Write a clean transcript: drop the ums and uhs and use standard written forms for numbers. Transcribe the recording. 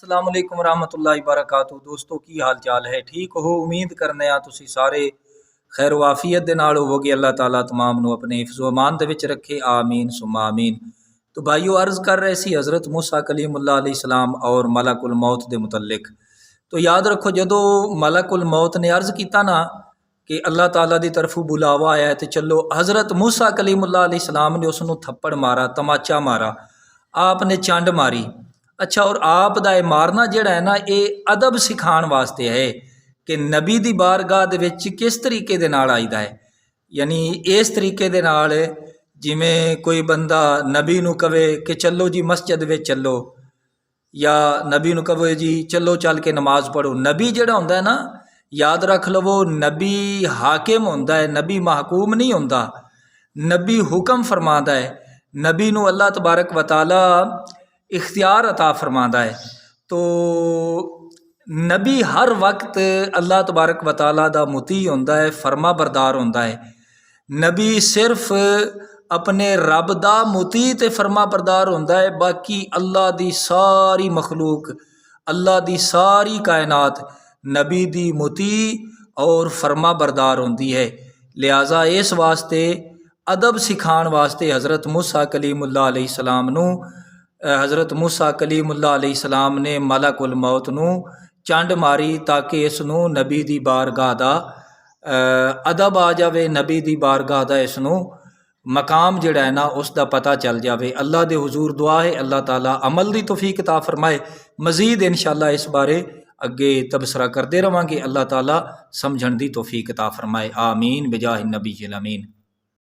अस्सलाम वालेकुम रहमतुल्लाहि बरकातहू। दोस्तों की हाल चाल है? ठीक हो? उम्मीद करने तुसी सारे खैर वाफियत दे नाल होवोगे। अल्लाह ताला तमाम नू अपने हिफ्ज़ व अमान दे विच रखे, आमीन सुम्मा आमीन। तो भाईओ अर्ज़ कर रहे सी हज़रत मूसा कलीमुल्लाह अलैहिस्सलाम और मलकुल मौत दे मुतल्लिक। तो याद रखो जदों मलकुल मौत ने अर्ज़ किया ना कि अल्लाह ताला की तरफों बुलावा आया तो चलो, हज़रत मूसा कलीमुल्लाह अलैहिस्सलाम ने उसनू थप्पड़ मारा, तमाचा मारा, आपने चंड मारी। अच्छा, और आप दा मारना जिहड़ा है ना, ये अदब सिखाने वास्ते है कि नबी दी बारगाह दे विच किस तरीके दे नाल आईदा है। यानी इस तरीके दे नाल जिमें कोई बंदा नबी नू कहे कि चलो जी मस्जिद में चलो, या नबी नू कहे जी चलो चल के नमाज पढ़ो। नबी जिहड़ा हुंदा है ना, याद रख लवो, नबी हाकिम हुंदा है, नबी महकूम नहीं हुंदा। नबी हुक्म फरमांदा है, नबी नू अल्लाह तबारक व तआला इख्तियार अता फरमांदा है। तो नबी हर वक्त अल्लाह तबारक व तआला दा मुती हुंदा है, फरमा बरदार हुंदा है। नबी सिर्फ अपने रब दा मुती ते फरमा बरदार हुंदा है, बाकी अल्लाह दी सारी मखलूक, अल्लाह दी सारी कायनात नबी दी मुती और फरमा बरदार होंदी है। लिहाजा इस वास्ते अदब सिखाने वास्ते हज़रत मूसा कलीमुल्लाह अलैहिस्सलाम नू हज़रत मूसा कलीमुल्लाह अलैहिस्सलाम ने मलकुल मौत नू चंड मारी, ताकि इसनू नबी दी बारगाह दा अदब आ जाए, नबी दी बारगाह दा इसनू मकाम जिहड़ा है ना उसका पता चल जाए। अल्लाह दे हुजूर दुआ है अल्लाह ताला अमल दी तौफीक अता फरमाए। मज़ीद इंशाअल्लाह इस बारे अगे तबसरा करते रहांगे। अल्लाह ताला समझण दी तौफीक अता फरमाए, आमीन बिजाहि नबी अमीन।